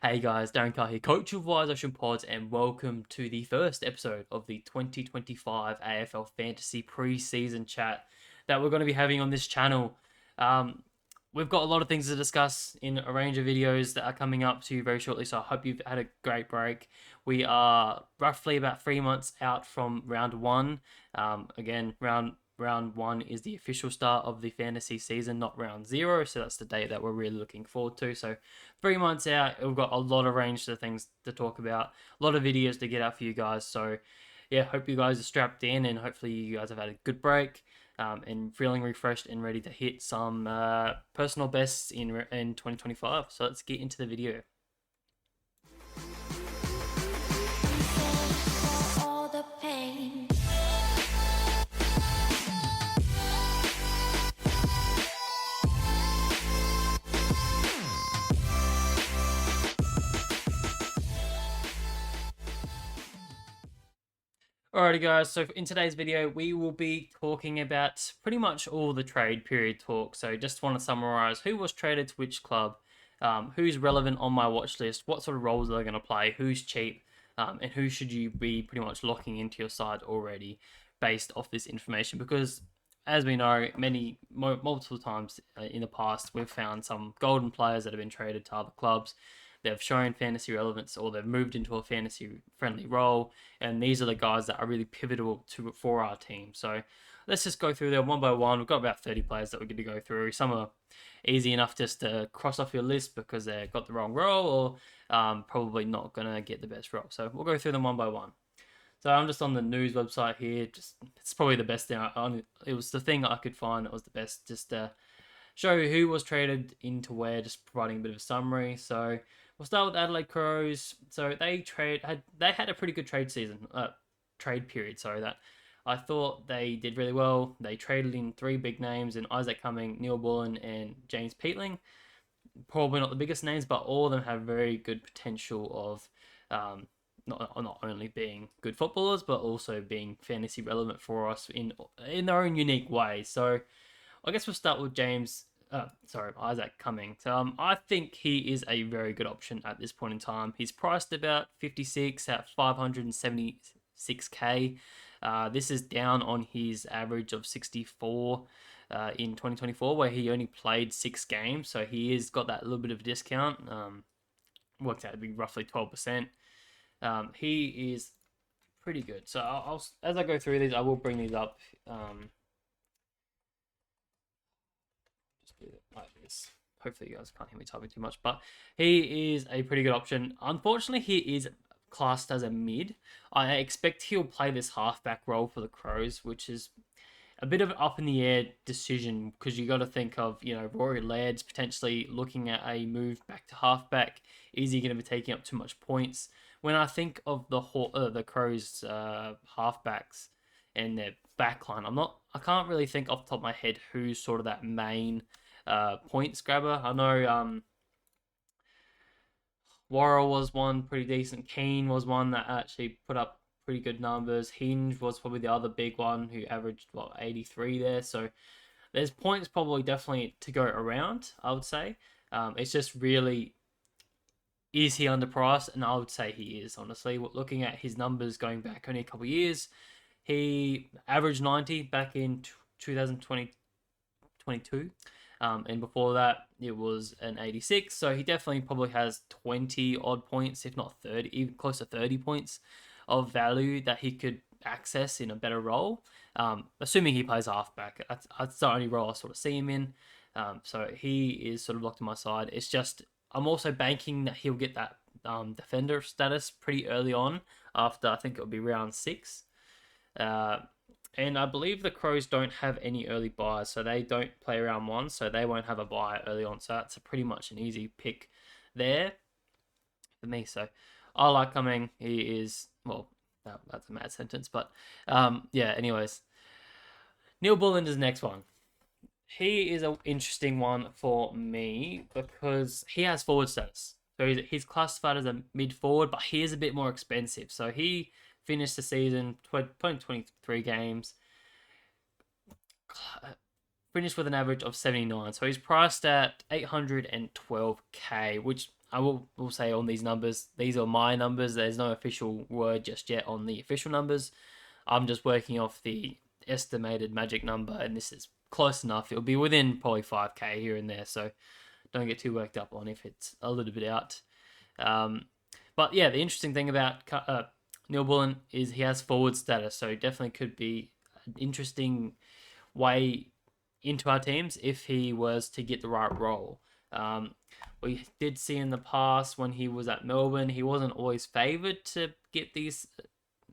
Hey guys, Darren Carr here, coach of Wise Ocean Pods, and welcome to the first episode of the 2025 AFL Fantasy Preseason chat that we're going to be having on this channel. Um, we've got a lot of things to discuss in a range of videos that are coming up to you very shortly, so I hope you've had a great break. We are roughly about 3 months out from round one. Again, round one is the official start of the fantasy season, not round zero, so that's the date that we're really looking forward to. So 3 months out, we've got a lot of range of things to talk about, a lot of videos to get out for you guys. So yeah, hope you guys are strapped in, and hopefully you guys have had a good break, and feeling refreshed and ready to hit some personal bests in 2025. So let's get into the video. Alrighty guys, so in today's video we will be talking about pretty much all the trade period talk. So just want to summarize who was traded to which club, who's relevant on my watch list, what sort of roles are they going to play, who's cheap, and who should you be pretty much locking into your side already based off this information. Because as we know, multiple times in the past, we've found some golden players that have been traded to other clubs. They've shown fantasy relevance, or they've moved into a fantasy friendly role, and these are the guys that are really pivotal for our team. So let's just go through them one by one. We've got about 30 players that we're going to go through. Some are easy enough just to cross off your list because they've got the wrong role, or probably not going to get the best role. So we'll go through them one by one. So I'm just on the news website here. Just it's probably the best thing. It was the thing I could find that was the best, just to show who was traded into where, just providing a bit of a summary. So we'll start with Adelaide Crows. So they had a pretty good trade period. Sorry, that I thought they did really well. They traded in three big names in Isaac Cumming, Neil Bullen, and James Peatling. Probably not the biggest names, but all of them have very good potential of not only being good footballers, but also being fantasy relevant for us in their own unique way. So I guess we'll start with Isaac Cumming. So I think he is a very good option at this point in time. He's priced about 56 at 576k. This is down on his average of 64 in 2024, where he only played 6 games. So he has got that little bit of a discount. Works out to be roughly 12%. He is pretty good. So I'll as I go through these, I will bring these up. Just do it like this. Hopefully you guys can't hear me typing too much, but he is a pretty good option. Unfortunately, he is classed as a mid. I expect he'll play this halfback role for the Crows, which is a bit of an up in the air decision, because you got to think of, Rory Laird's potentially looking at a move back to halfback. Is he going to be taking up too much points? When I think of the Crows halfbacks and their backline, I can't really think off the top of my head who's sort of that main points grabber. I know Worrell was one pretty decent. Keane was one that actually put up pretty good numbers. Hinge was probably the other big one who averaged 83 there. So there's points probably definitely to go around, I would say. It's just really, is he underpriced? And I would say he is, honestly. Looking at his numbers going back only a couple of years, he averaged 90 back in 2022. And before that, it was an 86. So he definitely probably has 20 odd points, if not 30, even close to 30 points of value that he could access in a better role. Assuming he plays halfback. That's the only role I sort of see him in. So he is sort of locked on my side. It's just, I'm also banking that he'll get that defender status pretty early on, after I think it'll be round 6. And I believe the Crows don't have any early buys, so they don't play round 1, so they won't have a buy early on. So that's pretty much an easy pick there for me. So I like Cumming. He is, well, that's a mad sentence, but yeah, anyways. Neil Bullen is the next one. He is an interesting one for me because he has forward status. So he's classified as a mid forward, but he is a bit more expensive. So he finished the season 23 games, finished with an average of 79. So he's priced at 812k, which will say on these numbers, these are my numbers. There's no official word just yet on the official numbers. I'm just working off the estimated magic number, and this is close enough. It'll be within probably 5k here and there, so don't get too worked up on if it's a little bit out. But yeah, the interesting thing about Neil Bullen is he has forward status, so definitely could be an interesting way into our teams if he was to get the right role. We did see in the past when he was at Melbourne, he wasn't always favoured to get these,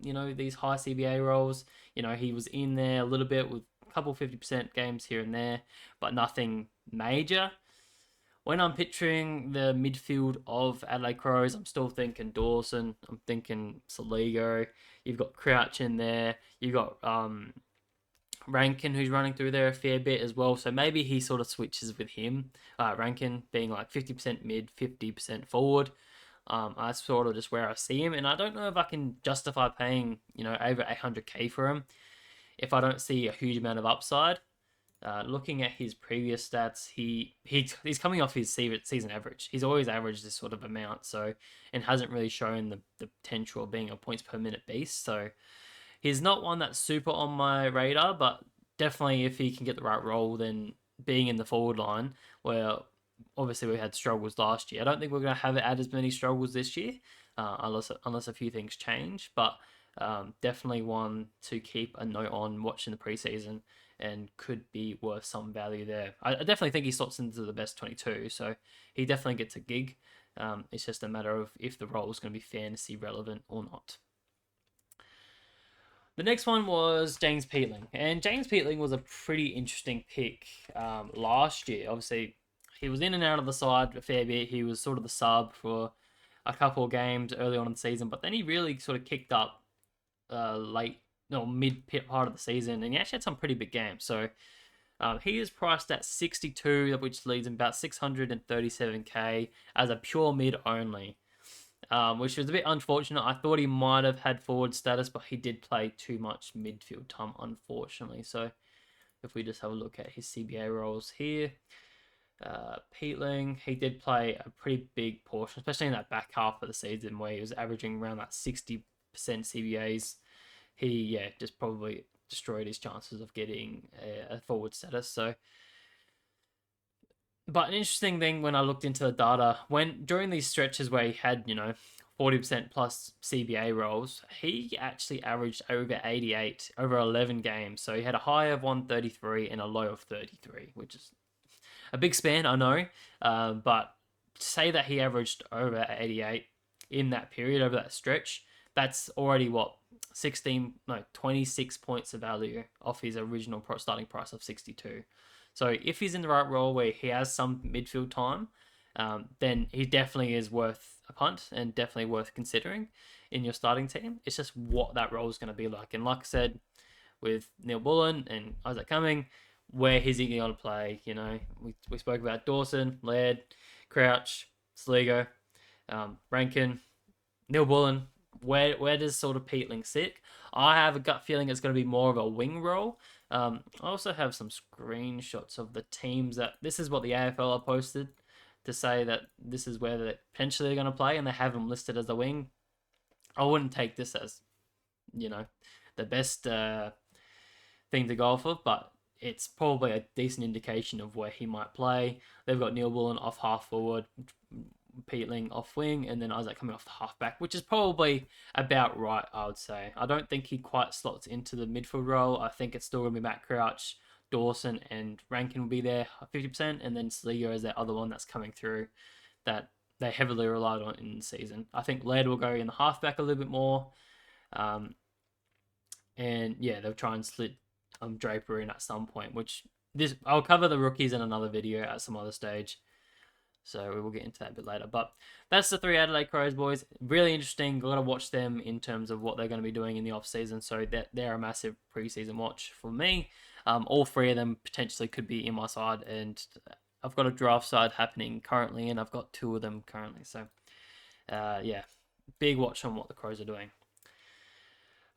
these high CBA roles. He was in there a little bit with a couple 50% games here and there, but nothing major. When I'm picturing the midfield of Adelaide Crows, I'm still thinking Dawson. I'm thinking Saligo. You've got Crouch in there. You've got Rankin, who's running through there a fair bit as well. So maybe he sort of switches with him. Rankin being like 50% mid, 50% forward. That's sort of just where I see him. And I don't know if I can justify paying, over 800k for him if I don't see a huge amount of upside. Looking at his previous stats, he's coming off his season average. He's always averaged this sort of amount, and hasn't really shown the potential of being a points per minute beast. So he's not one that's super on my radar, but definitely if he can get the right role, then being in the forward line, where obviously we had struggles last year. I don't think we're going to have as many struggles this year, unless a few things change. But definitely one to keep a note on watching the preseason, and could be worth some value there. I definitely think he slots into the best 22, so he definitely gets a gig. It's just a matter of if the role is going to be fantasy relevant or not. The next one was James Peatling, and James Peatling was a pretty interesting pick last year. Obviously, he was in and out of the side a fair bit. He was sort of the sub for a couple of games early on in the season, but then he really sort of kicked up mid part of the season, and he actually had some pretty big games. So he is priced at 62, which leads him about 637k as a pure mid only, which was a bit unfortunate. I thought he might have had forward status, but he did play too much midfield time, unfortunately. So if we just have a look at his CBA roles here, Peatling, he did play a pretty big portion, especially in that back half of the season where he was averaging around that 60% CBAs. He just probably destroyed his chances of getting a forward status. So, but an interesting thing when I looked into the data, during these stretches where he had 40% plus CBA roles, he actually averaged over 88 over 11 games. So he had a high of 133 and a low of 33, which is a big span, I know. But to say that he averaged over 88 in that period, over that stretch, that's already 26 points of value off his original starting price of 62. So if he's in the right role where he has some midfield time, then he definitely is worth a punt and definitely worth considering in your starting team. It's just what that role is going to be like. And like I said, with Neil Bullen and Isaac Cumming, where is he going to play? We spoke about Dawson, Laird, Crouch, Sligo, Rankin, Neil Bullen. Where does sort of Peatling sit? I have a gut feeling it's going to be more of a wing role. I also have some screenshots of the teams that this is what the AFL are posted to say that this is where they're potentially going to play, and they have him listed as a wing. I wouldn't take this as the best thing to go off of, but it's probably a decent indication of where he might play. They've got Neil Bullen off half forward, Peatling off wing, and then Isaac coming off the halfback, which is probably about right, I would say. I don't think he quite slots into the midfield role. I think it's still going to be Matt Crouch, Dawson, and Rankin will be there 50%, and then Sligo is that other one that's coming through that they heavily relied on in the season. I think Laird will go in the halfback a little bit more. And yeah, they'll try and slip Draper in at some point, I'll cover the rookies in another video at some other stage. So we will get into that a bit later. But that's the 3 Adelaide Crows, boys. Really interesting. Got to watch them in terms of what they're going to be doing in the off-season. So they're a massive preseason watch for me. All 3 of them potentially could be in my side. And I've got a draft side happening currently, and I've got 2 of them currently. So, big watch on what the Crows are doing.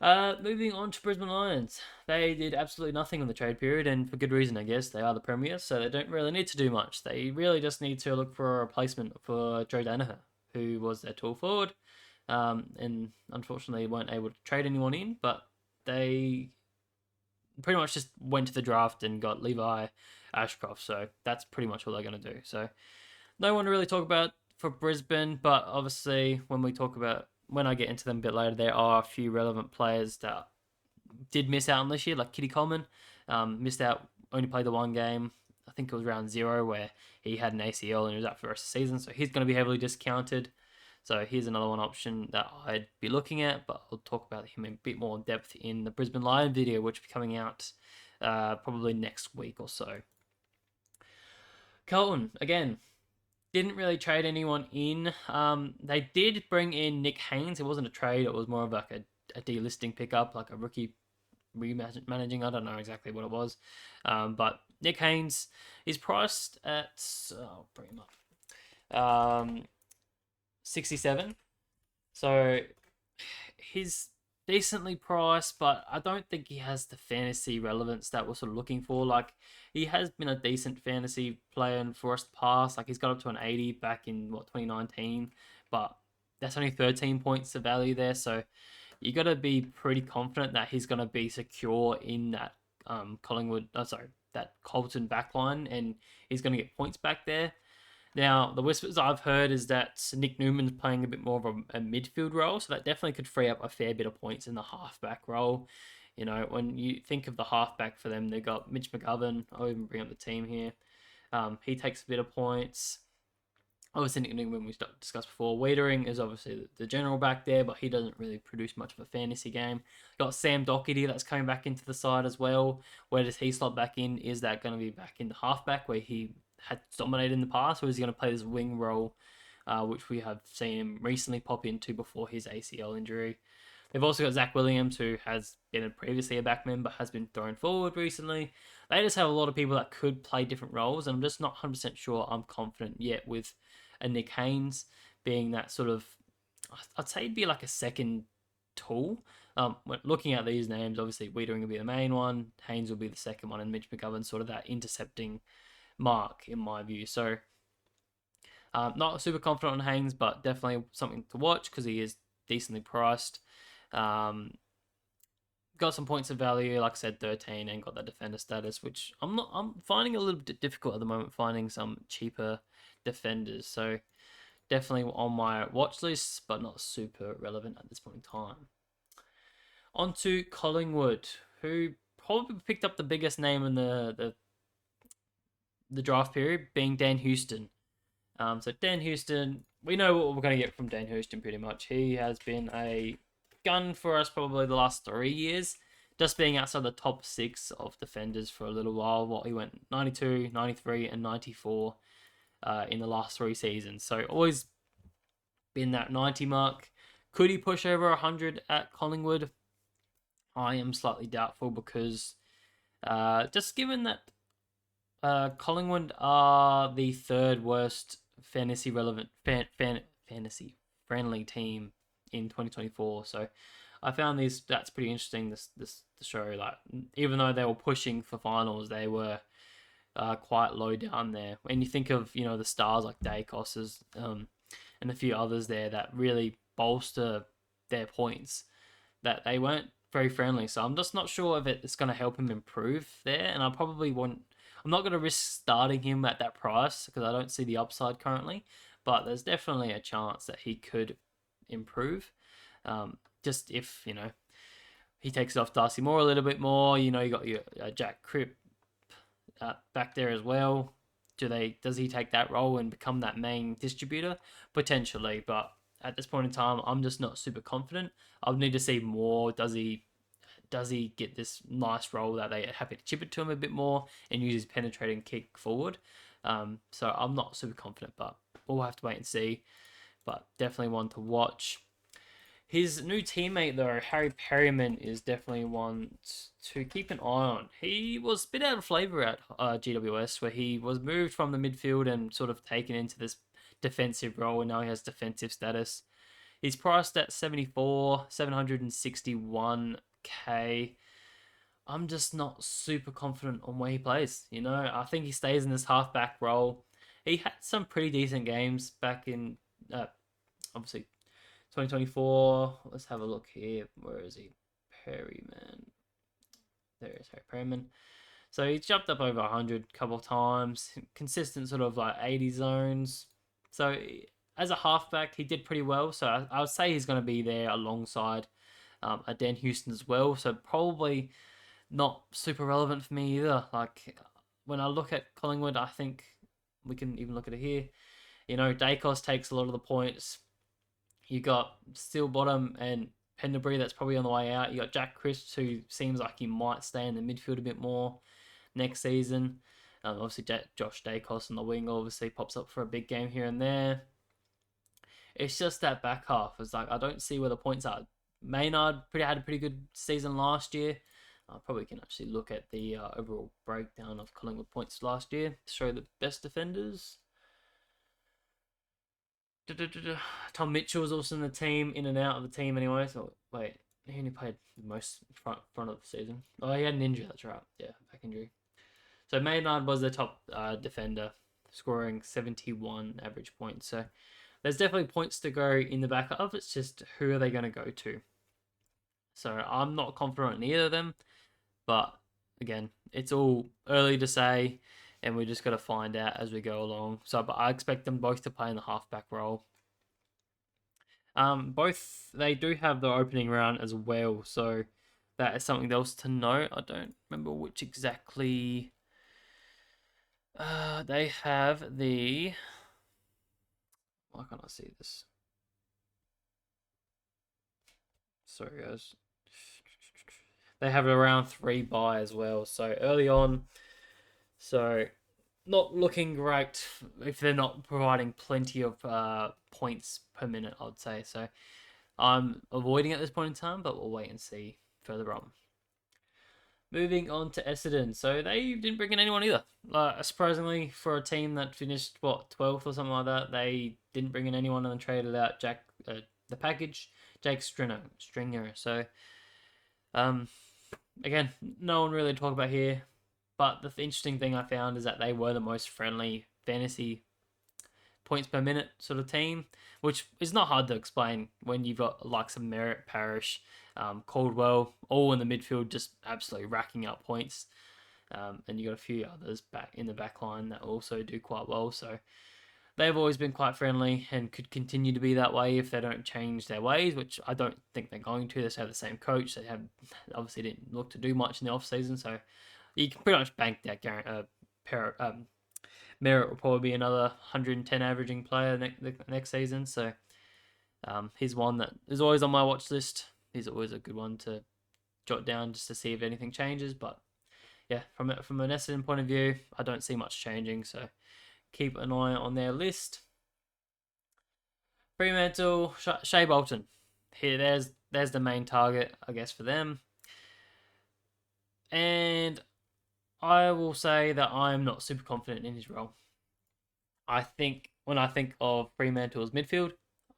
Moving on to Brisbane Lions. They did absolutely nothing on the trade period, and for good reason, I guess. They are the premiers, so they don't really need to do much. They really just need to look for a replacement for Joe Danaher, who was their tall forward, and unfortunately weren't able to trade anyone in, but they pretty much just went to the draft and got Levi Ashcroft, so that's pretty much all they're going to do. So no one to really talk about for Brisbane, but obviously when I get into them a bit later, there are a few relevant players that did miss out on this year, like Kitty Coleman, missed out, only played the one game. I think it was round 0 where he had an ACL and he was out for the rest of the season, so he's going to be heavily discounted. So here's another one option that I'd be looking at, but I'll talk about him in a bit more depth in the Brisbane Lion video, which will be coming out probably next week or so. Carlton, again, didn't really trade anyone in. They did bring in Nick Haynes. It wasn't a trade. It was more of like a delisting pickup, like a rookie remanaging. I don't know exactly what it was. But Nick Haynes is priced at, bring him up, 67. So he's decently priced, but I don't think he has the fantasy relevance that we're sort of looking for. Like, he has been a decent fantasy player for us in the past. Like, he's got up to an 80 back in 2019, but that's only 13 points of value there. So you got to be pretty confident that he's going to be secure in that that Colton backline, and he's going to get points back there. Now, the whispers I've heard is that Nick Newman's playing a bit more of a midfield role, so that definitely could free up a fair bit of points in the halfback role. You know, when you think of the halfback for them, they've got Mitch McGovern. I'll even bring up the team here. He takes a bit of points. Obviously, Nick Newman we discussed before. Wiedering is obviously the general back there, but he doesn't really produce much of a fantasy game. Got Sam Doherty that's coming back into the side as well. Where does he slot back in? Is that going to be back in the halfback where he had dominated in the past, or is he going to play this wing role, which we have seen him recently pop into before his ACL injury? They've also got Zach Williams, who has been previously a backman, but has been thrown forward recently. They just have a lot of people that could play different roles, and I'm just not 100% sure I'm confident yet with a Nick Haynes being that sort of, I'd say he'd be like a second tool. Looking at these names, obviously Wiedering will be the main one, Haynes will be the second one, and Mitch McGovern sort of that intercepting mark in my view. So not super confident on Haynes, but definitely something to watch because he is decently priced. Got some points of value, like I said, 13, and got that defender status, which I'm finding a little bit difficult at the moment, finding some cheaper defenders. So definitely on my watch list, but not super relevant at this point in time. On to Collingwood, who probably picked up the biggest name in the draft period, being Dan Houston. So Dan Houston, we know what we're going to get from Dan Houston pretty much. He has been a gun for us probably the last 3 years, just being outside the top 6 of defenders for a little while. He went 92, 93, and 94 in the last 3 seasons. So always been that 90 mark. Could he push over 100 at Collingwood? I am slightly doubtful because just given that Collingwood are the third worst fantasy relevant fantasy friendly team in 2024. So I found these stats pretty interesting. This to show, like, even though they were pushing for finals, they were quite low down there. When you think of the stars like Dacos and a few others there that really bolster their points, that they weren't very friendly. So I'm just not sure if it's going to help him improve there, and I probably won't. I'm not going to risk starting him at that price because I don't see the upside currently, but there's definitely a chance that he could improve. Just if, he takes it off Darcy Moore a little bit more, you got your Jack Cripp back there as well. Does he take that role and become that main distributor? Potentially, but at this point in time, I'm just not super confident. I'll need to see more. Does he get this nice role that they're happy to chip it to him a bit more and use his penetrating kick forward? So I'm not super confident, but we'll have to wait and see. But definitely one to watch. His new teammate, though, Harry Perryman, is definitely one to keep an eye on. He was a bit out of flavour at GWS, where he was moved from the midfield and sort of taken into this defensive role, and now he has defensive status. He's priced at 74, 761k. I'm just not super confident on where he plays. I think he stays in this halfback role. He had some pretty decent games back in, obviously, 2024. Let's have a look here. Where is he? Perryman. There is Harry Perryman. So he's jumped up over 100 a couple of times. Consistent sort of like 80 zones. So as a halfback, he did pretty well. So I would say he's going to be there alongside a Dan Houston as well. So probably not super relevant for me either. Like when I look at Collingwood, I think we can even look at it here. Dacos takes a lot of the points. You got Steel Bottom and Pendlebury that's probably on the way out. You got Jack Crisp, who seems like he might stay in the midfield a bit more next season. Obviously, Josh Dacos on the wing obviously pops up for a big game here and there. It's just that back half. It's like I don't see where the points are. Maynard had a pretty good season last year. I probably can actually look at the overall breakdown of Collingwood points last year to show the best defenders. Tom Mitchell was also in the team, in and out of the team anyway. So wait, he only played most front of the season. Oh, he had an injury. That's right. Yeah, back injury. So Maynard was the top defender, scoring 71 average points. So there's definitely points to go in the back of. It's just who are they going to go to? So I'm not confident in either of them. But again, it's all early to say, and we just got to find out as we go along. So, but I expect them both to play in the halfback role. Both they do have the opening round as well, so that is something else to note. I don't remember which exactly. They have the. Why can't I see this? Sorry, guys. They have a round 3 bye as well, so early on. So not looking great if they're not providing plenty of points per minute, I'd say. So I'm avoiding at this point in time, but we'll wait and see further on. Moving on to Essendon. So they didn't bring in anyone either. Surprisingly, for a team that finished, 12th or something like that, they didn't bring in anyone and traded out the package, Jake Stringer. So, again, no one really to talk about here. But the interesting thing I found is that they were the most friendly fantasy points per minute sort of team, which is not hard to explain when you've got like some Merritt, Parrish, Caldwell, all in the midfield, just absolutely racking up points. And you got a few others back in the back line that also do quite well. So they've always been quite friendly and could continue to be that way if they don't change their ways, which I don't think they're going to. They still have the same coach. They obviously didn't look to do much in the off season, so you can pretty much bank that Merritt will probably be another 110 averaging player next season. So he's one that is always on my watch list. He's always a good one to jot down just to see if anything changes. But yeah, from an Essendon point of view, I don't see much changing. So keep an eye on their list. Fremantle, Shea Bolton. Here, there's the main target, I guess, for them. And I will say that I'm not super confident in his role. I think when I think of Fremantle's midfield,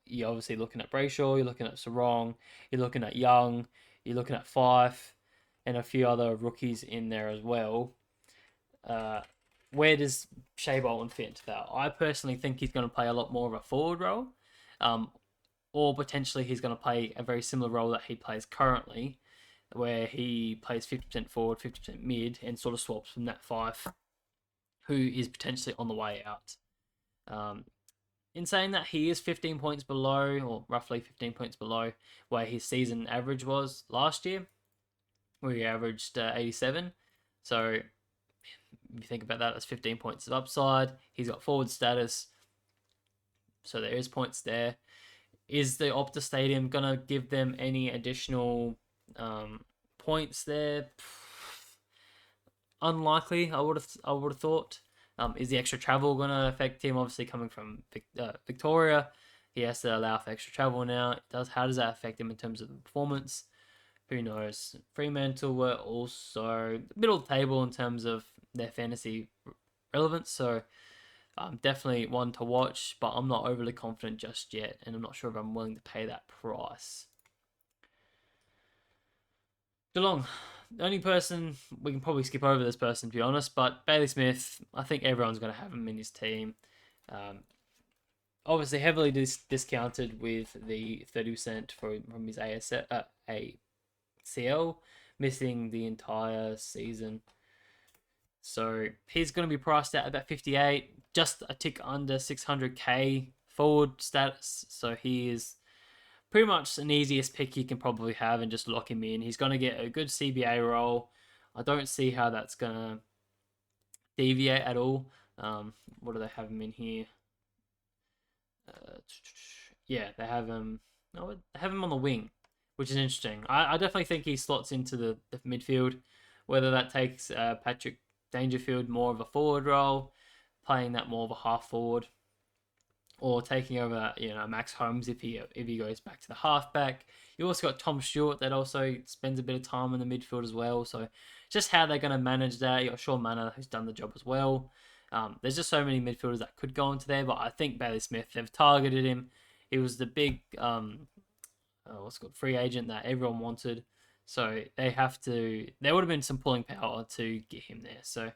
you're obviously looking at Brayshaw, you're looking at Sarong, you're looking at Young, you're looking at Fife, and a few other rookies in there as well. Where does Shea Bolton fit into that? I personally think he's going to play a lot more of a forward role, or potentially he's going to play a very similar role that he plays currently, where he plays 50% forward, 50% mid, and sort of swaps from that Fife, who is potentially on the way out. In saying that, he is 15 points below, or roughly 15 points below, where his season average was last year, where he averaged 87. So if you think about that, that's 15 points of upside. He's got forward status, so there is points there. Is the Optus Stadium going to give them any additional points there? Unlikely, I would have thought. Is the extra travel going to affect him? Obviously, coming from Victoria, he has to allow for extra travel now. How does that affect him in terms of the performance? Who knows? Fremantle were also middle of the table in terms of their fantasy relevance, so Definitely one to watch, but I'm not overly confident just yet, and I'm not sure if I'm willing to pay that price. Geelong, the only person we can probably skip over this person to be honest, but Bailey Smith, I think everyone's going to have him in his team. Um, Obviously, heavily discounted with the 30% from his ACL, missing the entire season. So he's going to be priced at about 58, just a tick under 600k forward status. So he is pretty much an easiest pick you can probably have and just lock him in. He's going to get a good CBA role. I don't see how that's going to deviate at all. What do they have him in here? Yeah, they have him. No, they have him on the wing, which is interesting. I definitely think he slots into the midfield. Whether that takes Patrick Dangerfield more of a forward role, playing that more of a half forward, or taking over, Max Holmes if he goes back to the halfback. You also got Tom Stewart that also spends a bit of time in the midfield as well. So just how they're going to manage that. You got Sean Manor who's done the job as well. There's just so many midfielders that could go into there, but I think Bailey Smith, they've targeted him. He was the big free agent that everyone wanted. So they there would have been some pulling power to get him there. So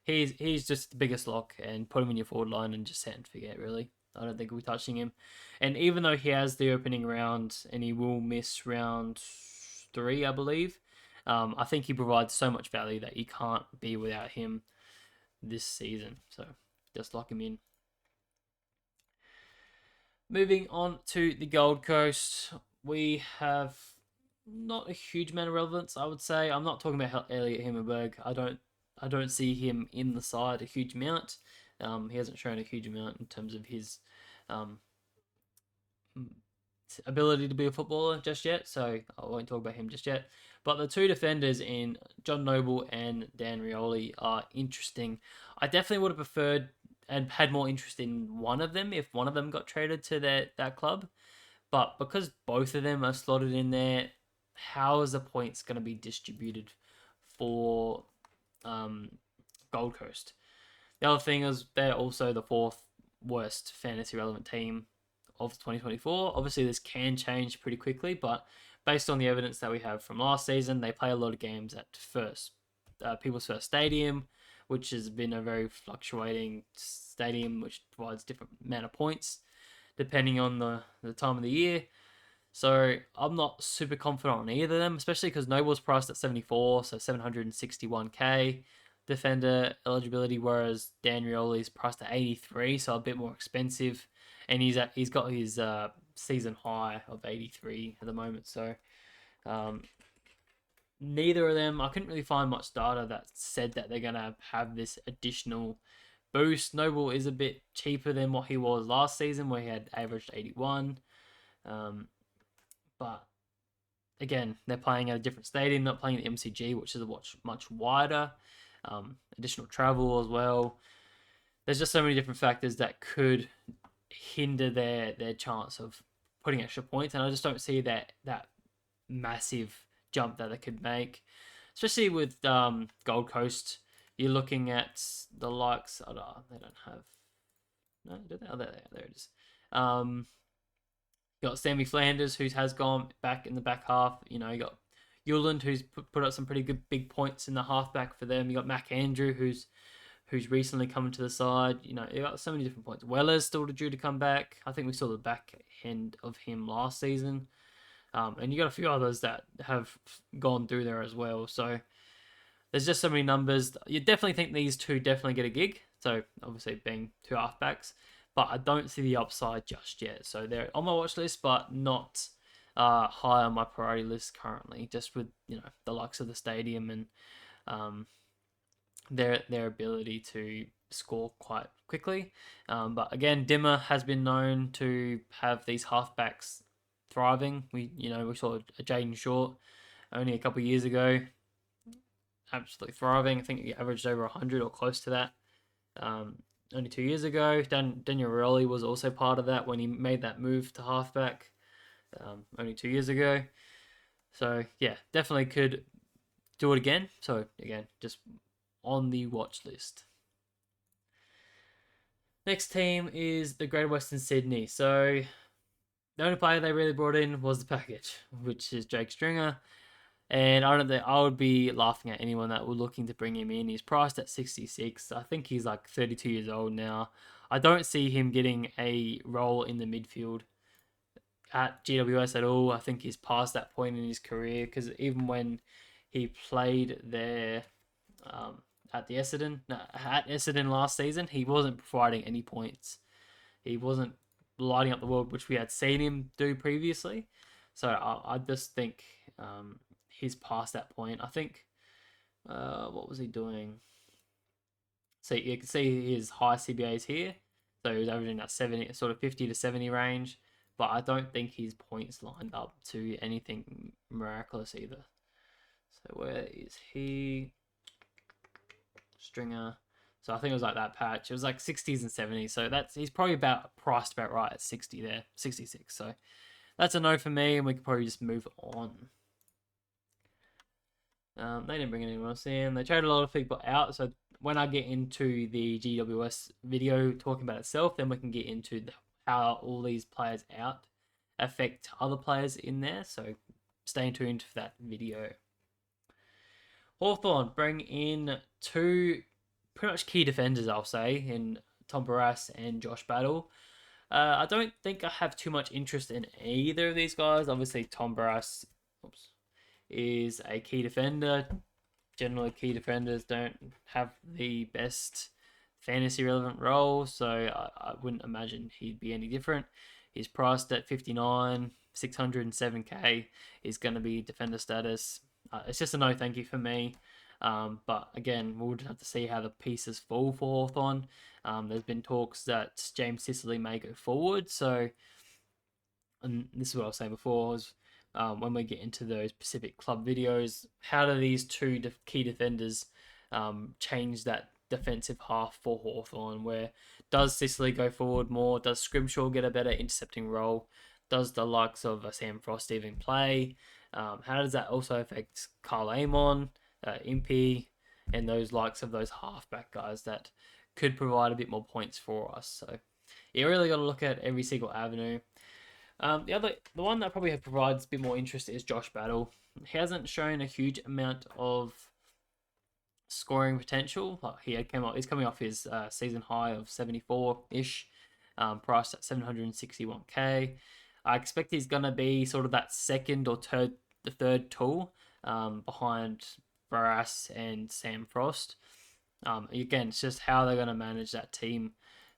he's just the biggest lock, and put him in your forward line and just set and forget, really. I don't think we'll be touching him. And even though he has the opening round and he will miss round 3, I believe, I think he provides so much value that you can't be without him this season. So just lock him in. Moving on to the Gold Coast, we have not a huge amount of relevance, I would say. I'm not talking about Elliot Himmelberg. I don't see him in the side a huge amount. He hasn't shown a huge amount in terms of his um, ability to be a footballer just yet, so I won't talk about him just yet. But the two defenders in John Noble and Dan Rioli are interesting. I definitely would have preferred and had more interest in one of them if one of them got traded to that club. But because both of them are slotted in there, how is the points going to be distributed for Gold Coast? The other thing is they're also the 4th worst fantasy relevant team of 2024. Obviously, this can change pretty quickly, but based on the evidence that we have from last season, they play a lot of games at People's First Stadium, which has been a very fluctuating stadium, which provides different amount of points depending on the time of the year. So I'm not super confident on either of them, especially because Noble's priced at 74, so 761k defender eligibility, whereas Dan Rioli's priced at 83, so a bit more expensive, and he's got his season high of 83 at the moment. So neither of them, I couldn't really find much data that said that they're gonna have this additional boost. Noble is a bit cheaper than what he was last season, where he had averaged 81. But again, they're playing at a different stadium, not playing at the MCG, which is much wider. Additional travel as well. There's just so many different factors that could hinder their chance of putting extra points, and I just don't see that massive jump that they could make, especially with Gold Coast. You're looking at the likes. Oh, no, they don't have. No, do they? Oh, there it is. You got Sammy Flanders, who has gone back in the back half. You got Yuland, who's put up some pretty good big points in the halfback for them. You got Mac Andrew, who's recently come to the side. You got so many different points. Weller's still due to come back. I think we saw the back end of him last season. And you got a few others that have gone through there as well. So there's just so many numbers. You definitely think these two definitely get a gig. So obviously being two halfbacks, but I don't see the upside just yet. So they're on my watch list, but not high on my priority list currently. Just with the likes of the stadium and their ability to score quite quickly. But again, Dimmer has been known to have these halfbacks thriving. We saw a Jaden Short only a couple of years ago, absolutely thriving. I think he averaged over 100 or close to that. Only 2 years ago, Daniel Rioli was also part of that when he made that move to halfback. Only 2 years ago. So yeah, definitely could do it again. So again, just on the watch list. Next team is the Greater Western Sydney. So the only player they really brought in was the package, which is Jake Stringer. And I don't think I would be laughing at anyone that were looking to bring him in. He's priced at 66. I think he's like 32 years old now. I don't see him getting a role in the midfield at GWS at all. I think he's past that point in his career because even when he played there at Essendon last season, he wasn't providing any points. He wasn't lighting up the world, which we had seen him do previously. So I just think he's past that point. I think what was he doing? So you can see his high CBAs here. So he was averaging that 70, sort of 50 to 70 range. But I don't think his points lined up to anything miraculous either. So where is he? Stringer. So I think it was like that patch. It was like 60s and 70s. So he's probably priced about right at 60 there, 66. So that's a no for me, and we could probably just move on. They didn't bring anyone else in. They traded a lot of people out. So when I get into the GWS video talking about itself, then we can get into how all these players out affect other players in there. So stay tuned for that video. Hawthorn bring in two pretty much key defenders, I'll say, in Tom Barrass and Josh Battle. I don't think I have too much interest in either of these guys. Obviously, Tom Barrass is a key defender. Generally, key defenders don't have the best fantasy relevant role, so I wouldn't imagine he'd be any different. He's priced at 59, 607k. He's going to be defender status. It's just a no thank you for me. But again, we'll just have to see how the pieces fall for Hawthorn. There's been talks that James Sicily may go forward. So, and this is what I was saying before, was when we get into those specific club videos, how do these two key defenders change that defensive half for Hawthorn? Where does Sicily go forward more? Does Scrimshaw get a better intercepting role? Does the likes of Sam Frost even play? How does that also affect Carl Amon, Impey, and those likes of those halfback guys that could provide a bit more points for us? So you really got to look at every single avenue. The one that probably provides a bit more interest is Josh Battle. He hasn't shown a huge amount of scoring potential. He's coming off his season high of 74-ish, priced at 761k. I expect he's going to be sort of that second or third tool behind Barrass and Sam Frost. Again, it's just how they're going to manage that team,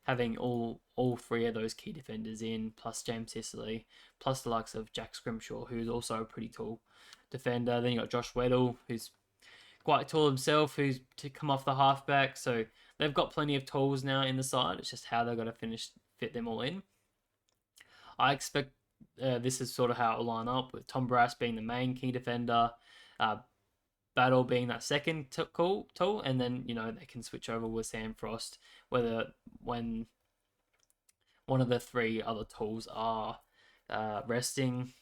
having all three of those key defenders in, plus James Sicily, plus the likes of Jack Scrimshaw, who's also a pretty tall defender. Then you got Josh Weddle, who's quite tall himself, who's to come off the halfback. So they've got plenty of tools now in the side. It's just how they're going to fit them all in. I expect this is sort of how it will line up, with Tom Barrass being the main key defender, Battle being that second tool, and then they can switch over with Sam Frost, when one of the three other tools are resting,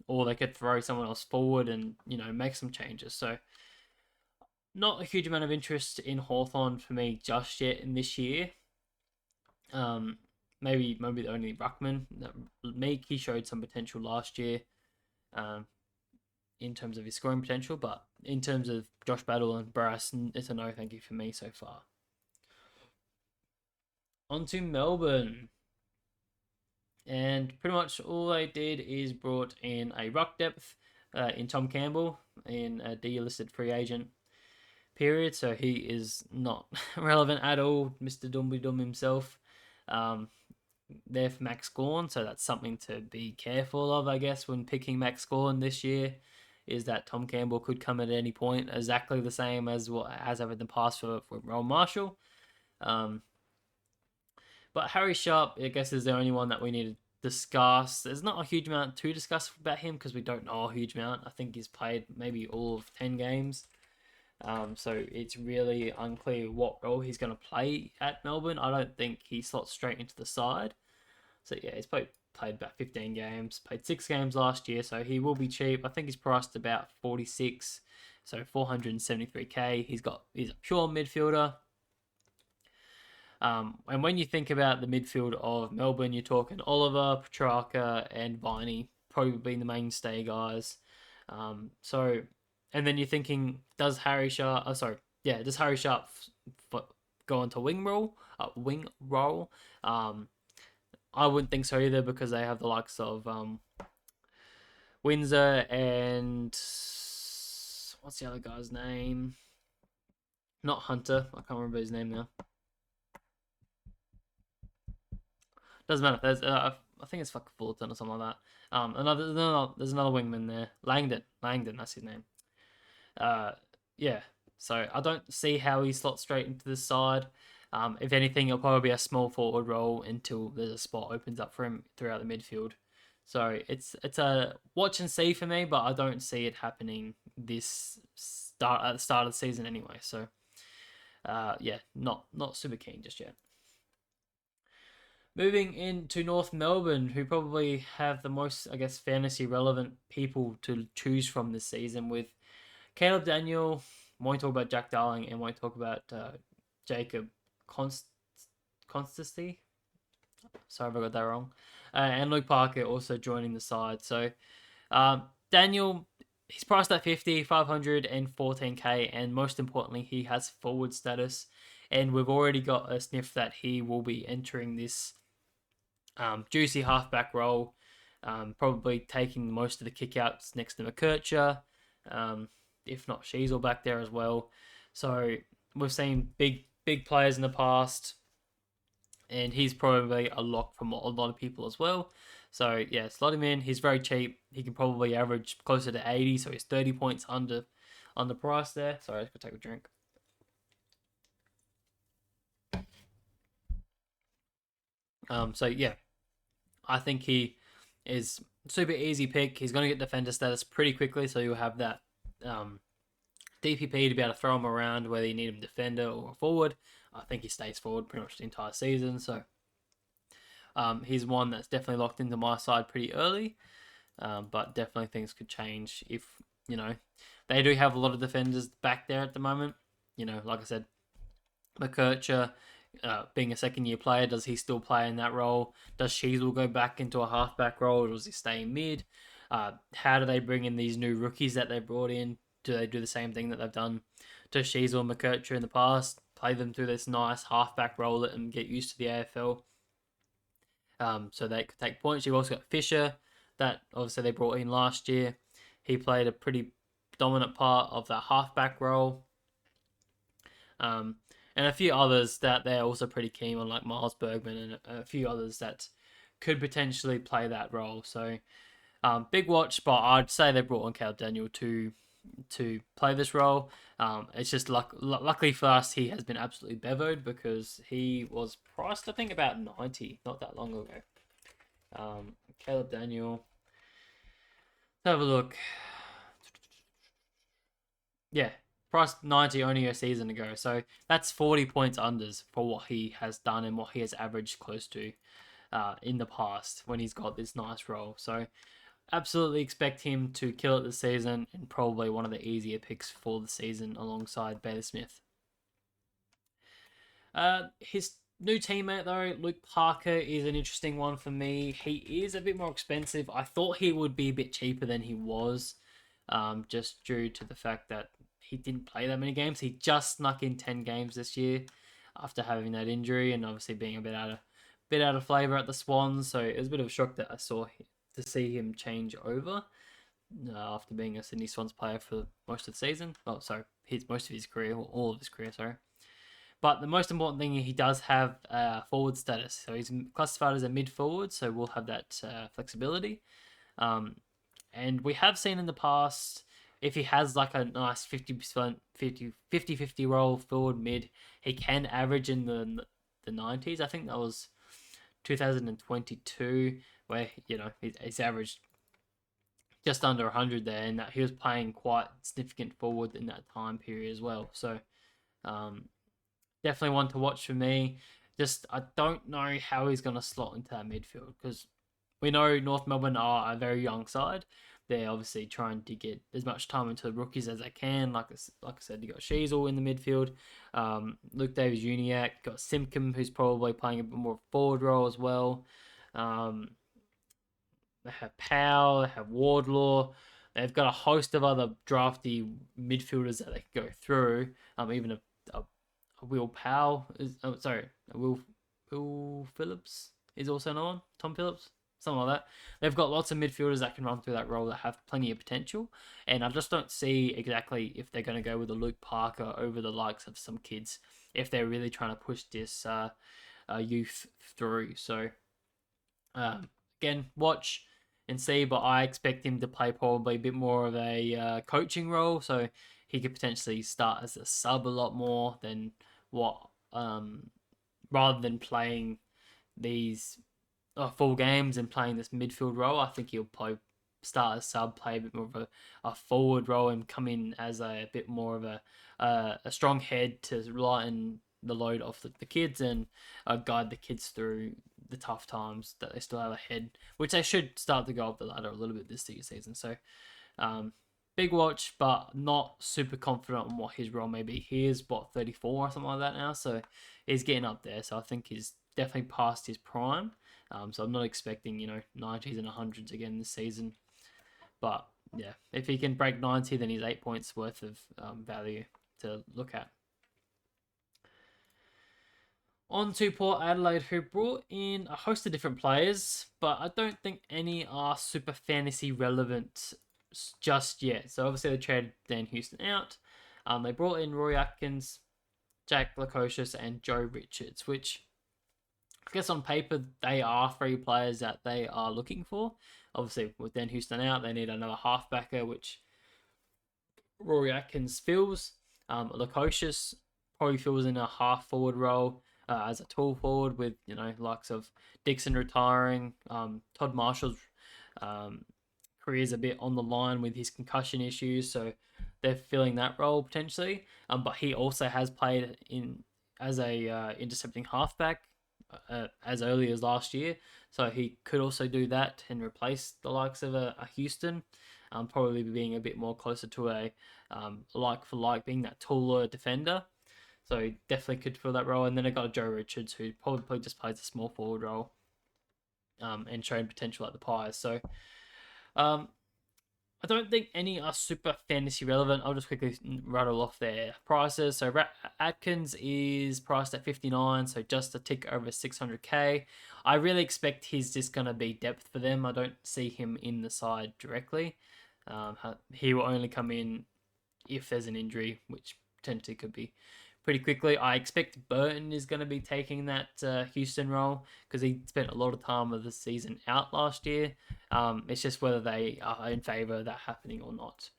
or they could throw someone else forward and make some changes. So not a huge amount of interest in Hawthorn for me just yet in this year. Maybe the only Ruckman. Meek, he showed some potential last year in terms of his scoring potential, but in terms of Josh Battle and Barrass, it's a no thank you for me so far. On to Melbourne. And pretty much all they did is brought in a ruck depth in Tom Campbell in a delisted free agent period, so he is not relevant at all, Mr. Dumby Dum himself. There for Max Gawn, so that's something to be careful of, I guess, when picking Max Gawn this year, is that Tom Campbell could come at any point, exactly the same as what has happened in the past for Rowan Marshall. But Harry Sharp, I guess, is the only one that we need to discuss. There's not a huge amount to discuss about him because we don't know a huge amount. I think he's played maybe all of 10 games. So it's really unclear what role he's going to play at Melbourne. I don't think he slots straight into the side. So yeah, he's played about 15 games, played 6 games last year, so he will be cheap. I think he's priced about 46, so 473k. He's a pure midfielder. And when you think about the midfield of Melbourne, you're talking Oliver, Petrarca, and Viney probably being the mainstay guys. So, and then you're thinking, does Harry Sharp? Oh, sorry, yeah, does Harry Sharp go on to wing role? I wouldn't think so either because they have the likes of Windsor and what's the other guy's name? Not Hunter. I can't remember his name now. Doesn't matter. I think it's fucking Fullerton or something like that. There's another wingman there. Langdon, that's his name. Uh, yeah. So I don't see how he slots straight into the side. If anything, it'll probably be a small forward role until there's a spot opens up for him throughout the midfield. So it's a watch and see for me, but I don't see it happening this start at the start of the season anyway. So yeah, not super keen just yet. Moving into North Melbourne, who probably have the most, I guess, fantasy relevant people to choose from this season with Caleb Daniel. Won't talk about Jack Darling and won't talk about Jacob Constancy. Sorry if I got that wrong. And Luke Parker also joining the side. So Daniel, he's priced at 50, 514k, and most importantly, he has forward status. And we've already got a sniff that he will be entering this juicy halfback role, probably taking most of the kickouts next to McKercher, if not Sheasel back there as well. So we've seen big players in the past, and he's probably a lock for a lot of people as well. So yeah, slot him in. He's very cheap. He can probably average closer to 80, so he's 30 points under price there. Sorry, I just gotta take a drink. So yeah, I think he is super easy pick. He's going to get defender status pretty quickly, so you'll have that DPP to be able to throw him around whether you need him defender or forward. I think he stays forward pretty much the entire season, so he's one that's definitely locked into my side pretty early, but definitely things could change if, they do have a lot of defenders back there at the moment. Like I said, McKercher, being a second-year player, does he still play in that role? Does Sheasel go back into a halfback role, or does he stay in mid? How do they bring in these new rookies that they brought in? Do they do the same thing that they've done to Sheasel and McKercher in the past? Play them through this nice halfback role, let them get used to the AFL, so they could take points. You've also got Fisher, that obviously they brought in last year. He played a pretty dominant part of that halfback role. And a few others that they're also pretty keen on, like Miles Bergman and a few others that could potentially play that role. So big watch, but I'd say they brought on Caleb Daniel to play this role. It's just luckily for us, he has been absolutely bevoed because he was priced, I think, about 90 not that long ago. Caleb Daniel. Let's have a look. Yeah, priced 90 only a season ago. So that's 40 points unders for what he has done and what he has averaged close to in the past when he's got this nice role. So absolutely expect him to kill it this season and probably one of the easier picks for the season alongside Bailey Smith. His new teammate though, Luke Parker, is an interesting one for me. He is a bit more expensive. I thought he would be a bit cheaper than he was, just due to the fact that he didn't play that many games. He just snuck in 10 games this year after having that injury and obviously being a bit out of flavour at the Swans. So it was a bit of a shock that I saw to see him change over after being a Sydney Swans player for most of the season. Oh, sorry, most of his career, or all of his career, sorry. But the most important thing, he does have forward status. So he's classified as a mid forward, so we'll have that flexibility. And we have seen in the past, if he has like a nice 50%, 50-50 role forward mid, he can average in the 90s. I think that was 2022, where, he's averaged just under 100 there, and that he was playing quite significant forward in that time period as well. So definitely one to watch for me. Just, I don't know how he's going to slot into that midfield because we know North Melbourne are a very young side. they're obviously trying to get as much time into the rookies as they can. Like I said, you got Sheasel in the midfield, Luke Davis-Uniacke, got Simcombe, who's probably playing a bit more forward role as well. They have Powell, they have Wardlaw. They've got a host of other drafty midfielders that they can go through. Even a Will Powell is, Will Phillips is also another one. Tom Phillips, something like that. They've got lots of midfielders that can run through that role that have plenty of potential. And I just don't see exactly if they're going to go with a Luke Parker over the likes of some kids if they're really trying to push this youth through. So again, watch and see, but I expect him to play probably a bit more of a coaching role, so he could potentially start as a sub a lot more than what, rather than playing these full games and playing this midfield role. I think he'll play start as sub, play a bit more of a forward role, and come in as a bit more of a strong head to lighten the load off the kids and guide the kids through the tough times that they still have ahead, which they should start to go up the ladder a little bit this season. So big watch, but not super confident on what his role may be. He is 34 or something like that now, so he's getting up there. So I think he's definitely past his prime. So I'm not expecting 90s and 100s again this season. But yeah, if he can break 90, then he's 8 points worth of value to look at. On to Port Adelaide, who brought in a host of different players, but I don't think any are super fantasy relevant just yet. So obviously they traded Dan Houston out. They brought in Rory Atkins, Jack Lukosius, and Joe Richards, which I guess on paper they are three players that they are looking for. Obviously with Dan Houston out, they need another halfbacker, which Rory Atkins fills. Lukosius probably fills in a half forward role. As a tall forward with likes of Dixon retiring, Todd Marshall's career's a bit on the line with his concussion issues, so they're filling that role potentially. But he also has played in as a intercepting halfback as early as last year, so he could also do that and replace the likes of a Houston. Probably being a bit more closer to a like for like, being that taller defender. So he definitely could fill that role. And then I got Joe Richards, who probably just plays a small forward role and showing potential at the Pies. So I don't think any are super fantasy relevant. I'll just quickly rattle off their prices. So Atkins is priced at 59, so just a tick over 600k. I really expect he's just going to be depth for them. I don't see him in the side directly. He will only come in if there's an injury, which potentially could be pretty quickly. I expect Burton is going to be taking that Houston role because he spent a lot of time of the season out last year. It's just whether they are in favour of that happening or not.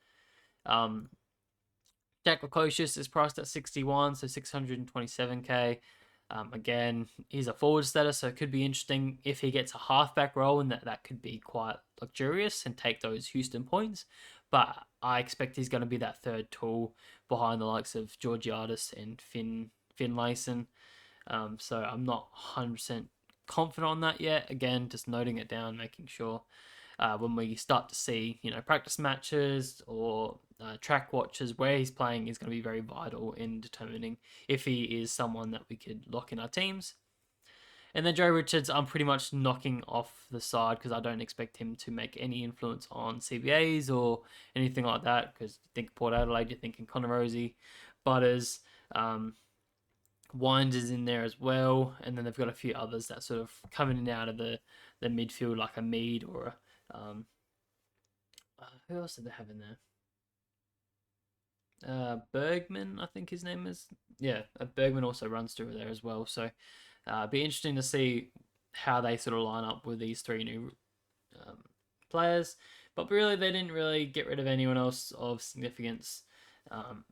Jack Lukosius is priced at 61, so 627k. Again, he's a forward status, so it could be interesting if he gets a halfback role, and that could be quite luxurious and take those Houston points. But I expect he's going to be that third tool behind the likes of Georgiadis and Finlayson. So I'm not 100% confident on that yet. Again, just noting it down, making sure when we start to see practice matches or track watches where he's playing is going to be very vital in determining if he is someone that we could lock in our teams. And then Joe Richards, I'm pretty much knocking off the side because I don't expect him to make any influence on CBAs or anything like that. Because you think Port Adelaide, you're thinking Connor Rosie, Butters, Wines is in there as well. And then they've got a few others that sort of coming in and out of the midfield, like a Mead or a... who else did they have in there? Bergman, I think his name is. Yeah, Bergman also runs through there as well. So be interesting to see how they sort of line up with these three new players. But really, they didn't really get rid of anyone else of significance.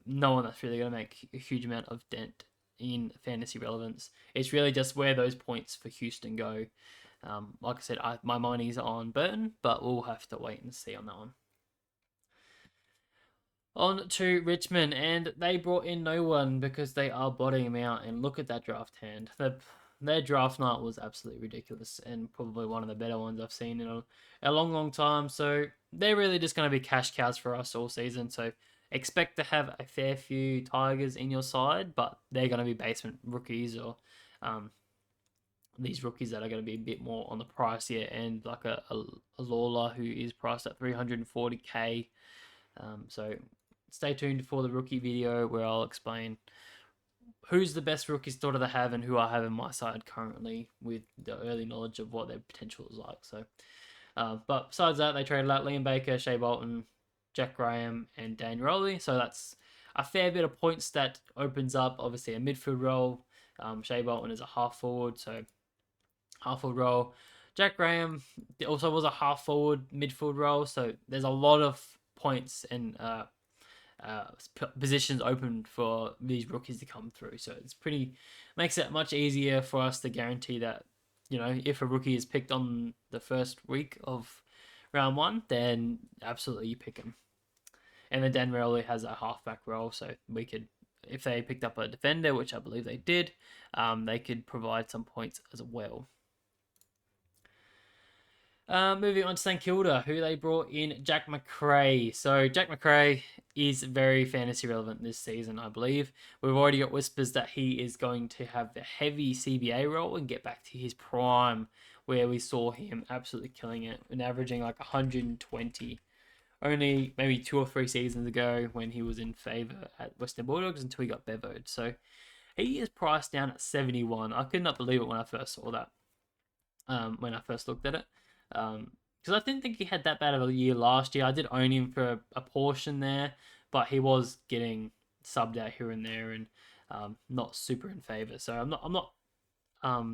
No one that's really going to make a huge amount of dent in fantasy relevance. It's really just where those points for Houston go. Like I said, my money's on Burton, but we'll have to wait and see on that one. On to Richmond, and they brought in no one because they are bottoming out. And look at that draft hand. Their draft night was absolutely ridiculous and probably one of the better ones I've seen in a long time. So they're really just going to be cash cows for us all season. So expect to have a fair few Tigers in your side, but they're going to be basement rookies or um, these rookies that are going to be a bit more on the pricier end, like a Lawler who is priced at 340k. So stay tuned for the rookie video where I'll explain who's the best rookie starter to have and who I have in my side currently with the early knowledge of what their potential is like. So, but besides that, they traded out Liam Baker, Shea Bolton, Jack Graham, and Dan Rowley. So that's a fair bit of points that opens up, obviously, a midfield role. Shea Bolton is a half forward, so half forward role. Jack Graham also was a half forward midfield role, so there's a lot of points and positions open for these rookies to come through. So it's makes it much easier for us to guarantee that, if a rookie is picked on the first week of round one, then absolutely you pick him. And then Dan Rowley has a halfback role, so we could, if they picked up a defender, which I believe they did, they could provide some points as well. Moving on to St Kilda, who they brought in Jack Macrae. So Jack Macrae is very fantasy relevant this season, I believe. We've already got whispers that he is going to have the heavy CBA role and get back to his prime, where we saw him absolutely killing it and averaging like 120. Only maybe 2 or 3 seasons ago when he was in favour at Western Bulldogs until he got bevoed. So he is priced down at 71. I could not believe it when I first saw that, when I first looked at it. Because I didn't think he had that bad of a year last year. I did own him for a portion there, but he was getting subbed out here and there and not super in favour. So I'm not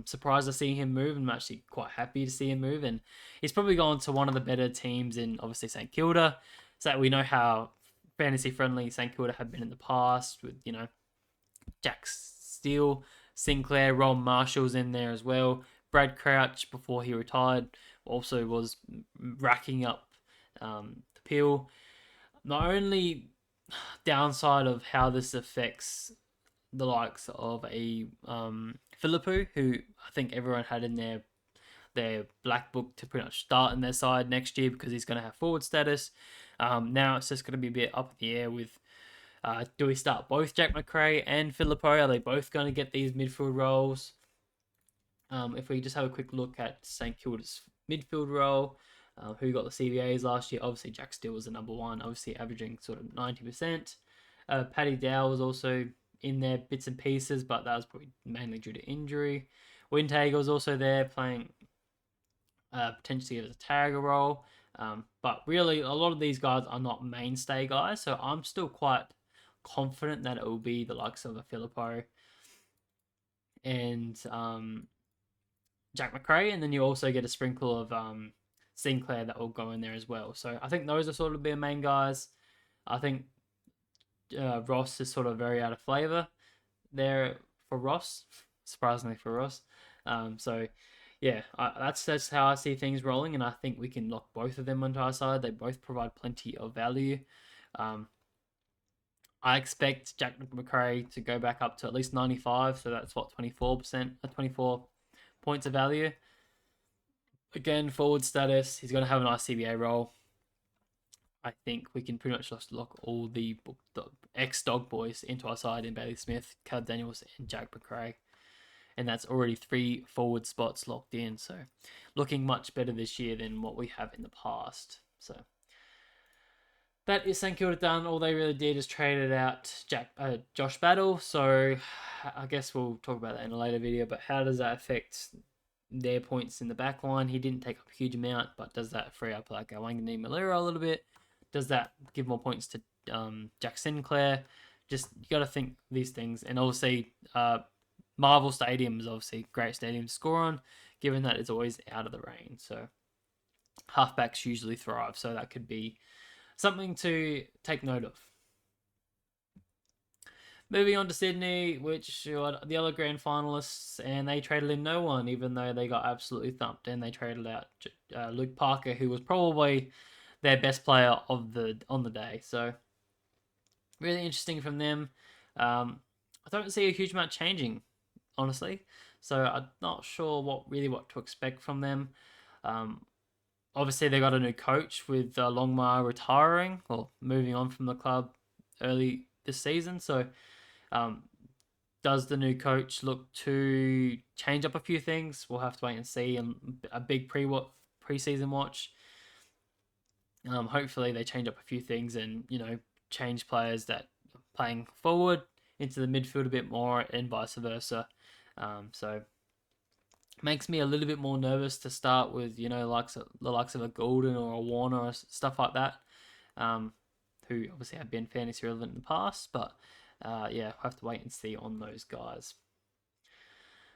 surprised to see him move. I'm actually quite happy to see him move, and he's probably gone to one of the better teams in obviously St Kilda. So we know how fantasy friendly St Kilda have been in the past with Jack Steele, Sinclair, Ron Marshall's in there as well. Brad Crouch before he retired also was racking up the pill. The only downside of how this affects the likes of a Philippou, who I think everyone had in their black book to pretty much start in their side next year because he's going to have forward status. Now it's just going to be a bit up in the air with do we start both Jack Macrae and Philippou? Are they both going to get these midfield roles? If we just have a quick look at St Kilda's midfield role, who got the CBAs last year, obviously Jack Steele was the number one, obviously averaging sort of 90%. Paddy Dow was also in there bits and pieces, but that was probably mainly due to injury. Wintag was also there playing potentially as a tagger role. But really, a lot of these guys are not mainstay guys, so I'm still quite confident that it will be the likes of a Philippou and Jack Macrae, and then you also get a sprinkle of Sinclair that will go in there as well. So I think those are sort of their main guys. I think Ross is sort of very out of flavour there for Ross, surprisingly for Ross. So yeah, that's how I see things rolling, and I think we can lock both of them onto our side. They both provide plenty of value. I expect Jack Macrae to go back up to at least 95, so that's what 24%, 24 points of value. Again, forward status, he's going to have an ICBA role. I think we can pretty much just lock all the ex-dog boys into our side in Bailey Smith, Caleb Daniels, and Jack Macrae. And that's already 3 forward spots locked in. So looking much better this year than what we have in the past. So that is St Kilda done. All they really did is traded out Josh Battle. So I guess we'll talk about that in a later video. But how does that affect their points in the back line? He didn't take up a huge amount, but does that free up like a Wangani Malera a little bit? Does that give more points to Jack Sinclair? Just you got to think these things. And obviously, Marvel Stadium is obviously a great stadium to score on, given that it's always out of the rain. So halfbacks usually thrive. So that could be something to take note of. Moving on to Sydney, which were the other grand finalists, and they traded in no one, even though they got absolutely thumped. And they traded out Luke Parker, who was probably their best player on the day. So really interesting from them. I don't see a huge amount changing, honestly. So I'm not sure what to expect from them. Obviously, they got a new coach with Longmire retiring or moving on from the club early this season. So, um, does the new coach look to change up a few things? We'll have to wait and see. A big preseason watch. Hopefully, they change up a few things and change players that are playing forward into the midfield a bit more, and vice versa. So makes me a little bit more nervous to start with, the likes of a Golden or a Warner or stuff like that, who obviously have been fantasy relevant in the past. But yeah, we'll have to wait and see on those guys.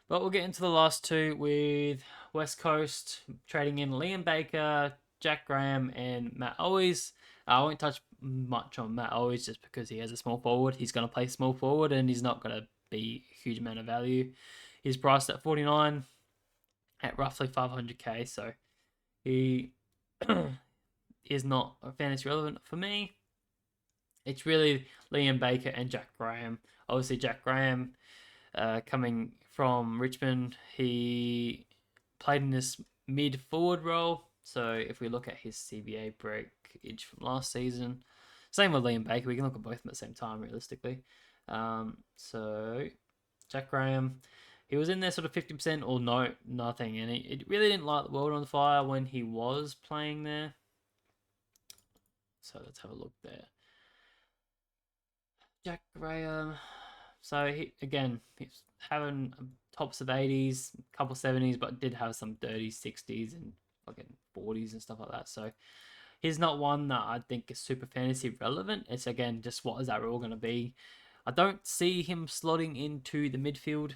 But we'll get into the last two with West Coast trading in Liam Baker, Jack Graham, and Matt Owens. I won't touch much on Matt Owens just because he has a small forward. He's going to play small forward and he's not going to be a huge amount of value. He's priced at 49 at roughly 500k, so he is not fantasy relevant for me. It's really Liam Baker and Jack Graham. Obviously, Jack Graham, coming from Richmond, he played in this mid forward role. So if we look at his CBA breakage from last season, same with Liam Baker, we can look at both at the same time realistically. So Jack Graham, he was in there sort of 50% or nothing, and it really didn't light the world on fire when he was playing there. So let's have a look there. Jack Graham. So he's having tops of 80s, a couple 70s, but did have some dirty 60s and fucking 40s and stuff like that. So he's not one that I think is super fantasy relevant. It's again just what is that role going to be? I don't see him slotting into the midfield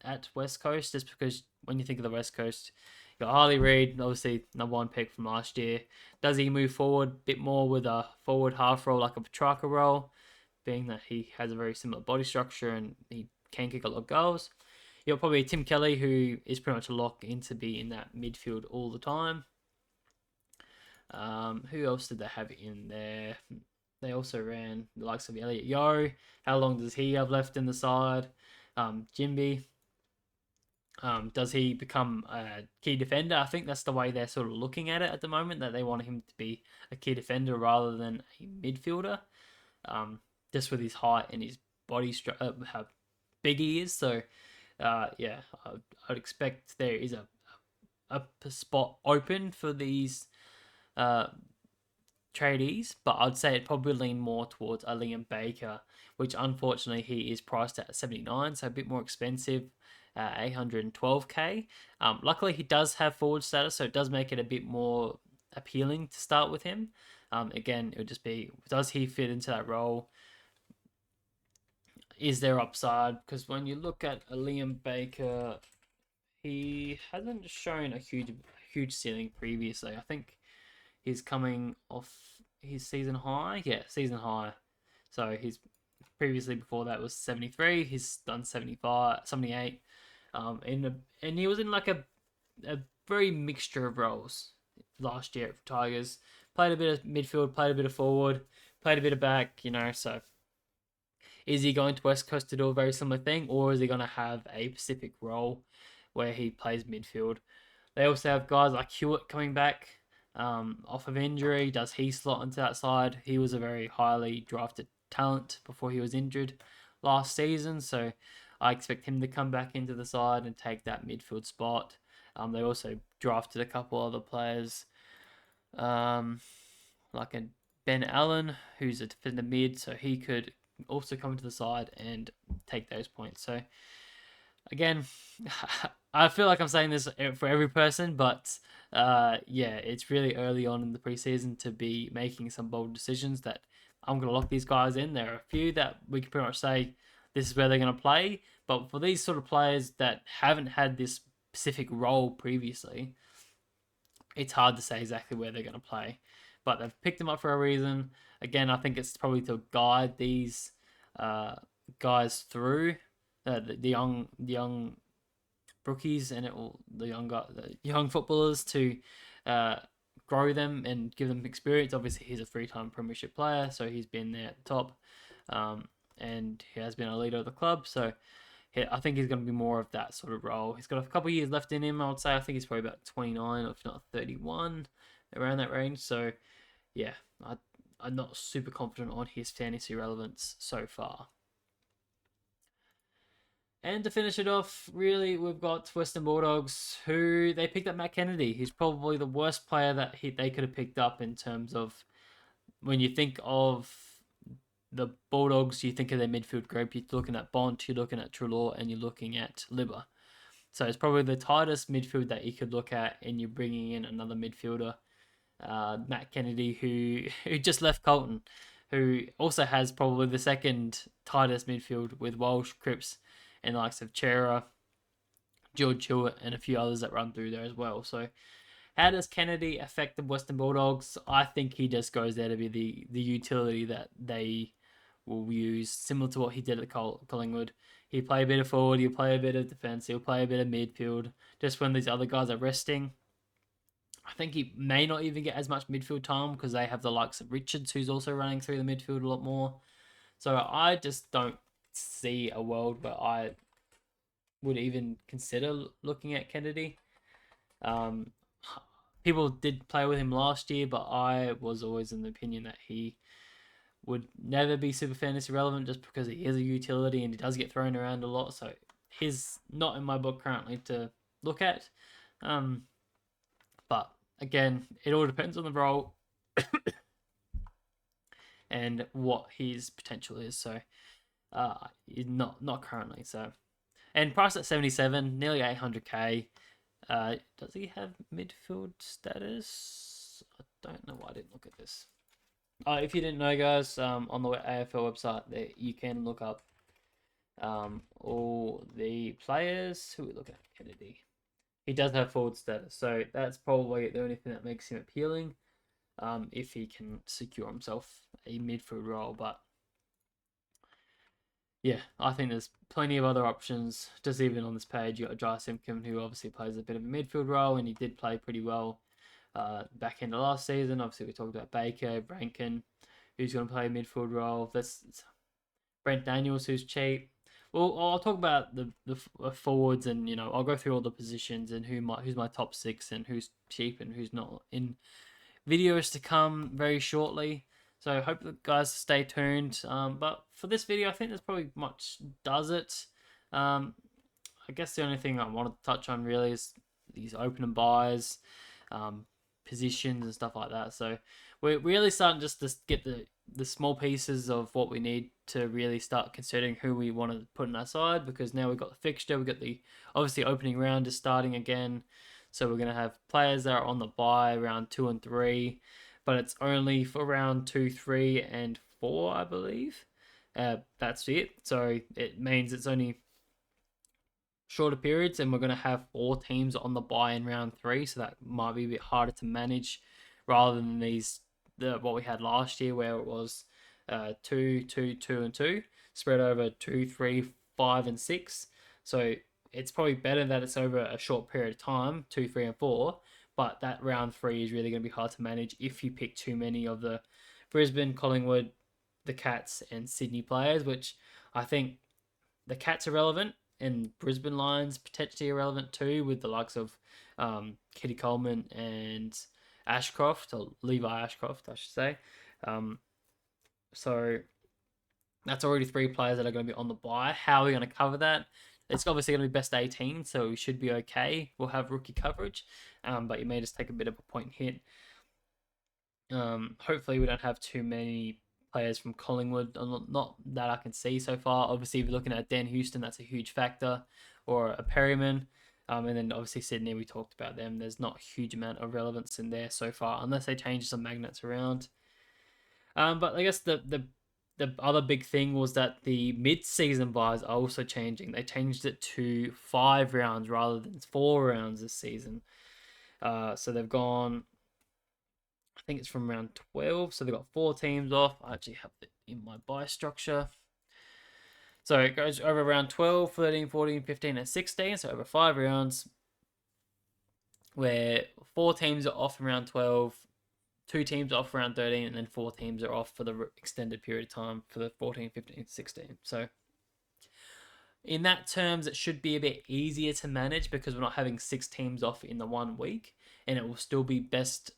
at West Coast, just because when you think of the West Coast, you got Harley Reid, obviously #1 pick from last year. Does he move forward a bit more with a forward half role like a Petrarca role, being that he has a very similar body structure and he can kick a lot of goals? You'll probably Tim Kelly, who is pretty much a lock in to be in that midfield all the time. Who else did they have in there? They also ran the likes of Elliot Yeo. How long does he have left in the side? Jimby. Does he become a key defender? I think that's the way they're sort of looking at it at the moment, that they want him to be a key defender rather than a midfielder, just with his height and his body structure, how big he is. So, yeah, I'd expect there is a spot open for these tradies, but I'd say it'd probably lean more towards a Liam Baker, which unfortunately he is priced at 79, so a bit more expensive. 812k. Luckily, he does have forward status, so it does make it a bit more appealing to start with him. Again, it would just be, does he fit into that role? Is there upside? Because when you look at a Liam Baker, he hasn't shown a huge ceiling previously. I think he's coming off his season high. Yeah, season high. So he's previously before that was 73. He's done 75, 78. And he was in like a very mixture of roles last year for Tigers. Played a bit of midfield, played a bit of forward, played a bit of back. So is he going to West Coast to do a very similar thing, or is he going to have a specific role where he plays midfield? They also have guys like Hewitt coming back off of injury. Does he slot into that side? He was a very highly drafted talent before he was injured last season, so I expect him to come back into the side and take that midfield spot. They also drafted a couple other players, like a Ben Allen, who's a defender mid, so he could also come to the side and take those points. So again, I feel like I'm saying this for every person, but yeah, it's really early on in the preseason to be making some bold decisions that I'm going to lock these guys in. There are a few that we can pretty much say this is where they're going to play, but for these sort of players that haven't had this specific role previously, it's hard to say exactly where they're going to play. But they've picked them up for a reason. Again, I think it's probably to guide these guys through the young rookies and the young footballers to grow them and give them experience. Obviously, he's a 3-time premiership player, so he's been there at the top, and he has been a leader of the club. So I think he's going to be more of that sort of role. He's got a couple of years left in him, I would say. I think he's probably about 29, if not 31, around that range. So, yeah, I'm not super confident on his fantasy relevance so far. And to finish it off, really, we've got Western Bulldogs, who they picked up Matt Kennedy. He's probably the worst player that they could have picked up in terms of when you think of the Bulldogs, you think of their midfield group. You're looking at Bont, you're looking at Trelaw, and you're looking at Libba. So it's probably the tightest midfield that you could look at, and you're bringing in another midfielder, Matt Kennedy, who just left Colton, who also has probably the second tightest midfield with Walsh, Cripps, and the likes of Chera, George Hewitt, and a few others that run through there as well. So how does Kennedy affect the Western Bulldogs? I think he just goes there to be the utility that they will use, similar to what he did at Collingwood. He'll play a bit of forward, he'll play a bit of defence, he'll play a bit of midfield, just when these other guys are resting. I think he may not even get as much midfield time because they have the likes of Richards, who's also running through the midfield a lot more. So I just don't see a world where I would even consider looking at Kennedy. People did play with him last year, but I was always in the opinion that he would never be super fantasy relevant just because he is a utility and he does get thrown around a lot. So he's not in my book currently to look at. But again, it all depends on the role and what his potential is. So not currently. So, and price at 77, nearly 800k. Does he have midfield status? I don't know why I didn't look at this. If you didn't know, guys, on the AFL website, there you can look up all the players. Who are we looking at? Kennedy. He does have forward status, so that's probably the only thing that makes him appealing. If he can secure himself a midfield role, but yeah, I think there's plenty of other options. Just even on this page, you got Jai Simpkin, who obviously plays a bit of a midfield role, and he did play pretty well back in the last season. Obviously, we talked about Baker, Brankin, who's going to play a midfield role. That's Brent Daniels, who's cheap. Well, I'll talk about the forwards, and I'll go through all the positions and who's my top 6 and who's cheap and who's not in videos to come very shortly. So I hope that guys stay tuned. But for this video, I think that's probably much does it. I guess the only thing I wanted to touch on really is these open and buys, positions and stuff like that. So we're really starting just to get the small pieces of what we need to really start considering who we want to put in our side, because now we've got the fixture, we've got the obviously opening round is starting again. So we're going to have players that are on the bye round 2 and 3, but it's only for round 2, 3, and 4, I believe. That's it. So it means it's only shorter periods, and we're going to have 4 teams on the bye in round 3, so that might be a bit harder to manage rather than what we had last year, where it was 2, 2, 2, and 2 spread over 2, 3, 5, and 6. So it's probably better that it's over a short period of time, 2, 3, and 4. But that round 3 is really going to be hard to manage if you pick too many of the Brisbane, Collingwood, the Cats, and Sydney players, which I think the Cats are relevant and Brisbane Lions potentially irrelevant too, with the likes of Kitty Coleman and Ashcroft, or Levi Ashcroft, I should say. So that's already 3 players that are going to be on the bye. How are we going to cover that? It's obviously going to be best 18, so we should be okay. We'll have rookie coverage, but you may just take a bit of a point hit. Hopefully we don't have too many players from Collingwood, not that I can see so far. Obviously, if you're looking at Dan Houston, that's a huge factor, or a Perryman. And then obviously Sydney, we talked about them. There's not a huge amount of relevance in there so far, unless they change some magnets around. But I guess the other big thing was that the mid-season buys are also changing. They changed it to 5 rounds rather than 4 rounds this season. So they've gone, I think it's from round 12. So they've got 4 teams off. I actually have it in my buy structure. So it goes over round 12, 13, 14, 15, and 16. So over 5 rounds, where 4 teams are off in round 12, 2 teams are off around 13, and then 4 teams are off for the extended period of time for the 14, 15, 16. So in that terms, it should be a bit easier to manage because we're not having 6 teams off in the 1 week, and it will still be best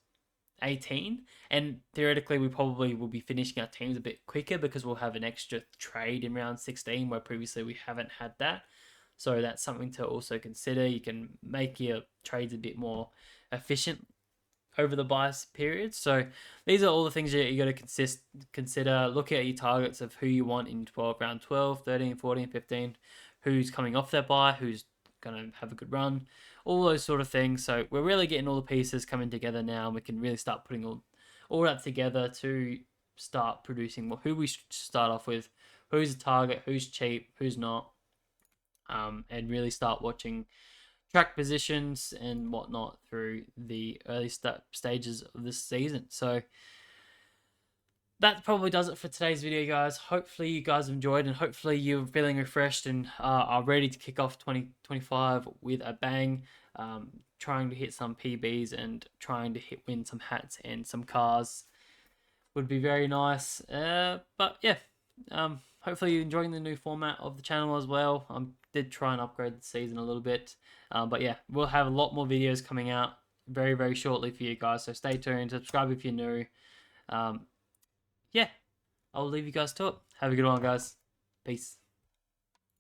18. And theoretically, we probably will be finishing our teams a bit quicker because we'll have an extra trade in round 16 where previously we haven't had that. So that's something to also consider. You can make your trades a bit more efficient over the bias period. So these are all the things you got to consider. Look at your targets of who you want in 12, round 12, 13, 14, 15, who's coming off their buy, who's going to have a good run, all those sort of things. So we're really getting all the pieces coming together now, and we can really start putting all that together to start producing who we should start off with, who's a target, who's cheap, who's not, and really start watching track positions and whatnot through the early stages of this season. So that probably does it for today's video, guys. Hopefully you guys have enjoyed, and hopefully you're feeling refreshed and are ready to kick off 2025 with a bang, trying to hit some PBs and trying to win some hats and some cars would be very nice. But yeah, hopefully you're enjoying the new format of the channel as well. I did try and upgrade the season a little bit, but yeah, we'll have a lot more videos coming out very, very shortly for you guys, so stay tuned, subscribe if you're new. Yeah, I'll leave you guys to it. Have a good one, guys. Peace.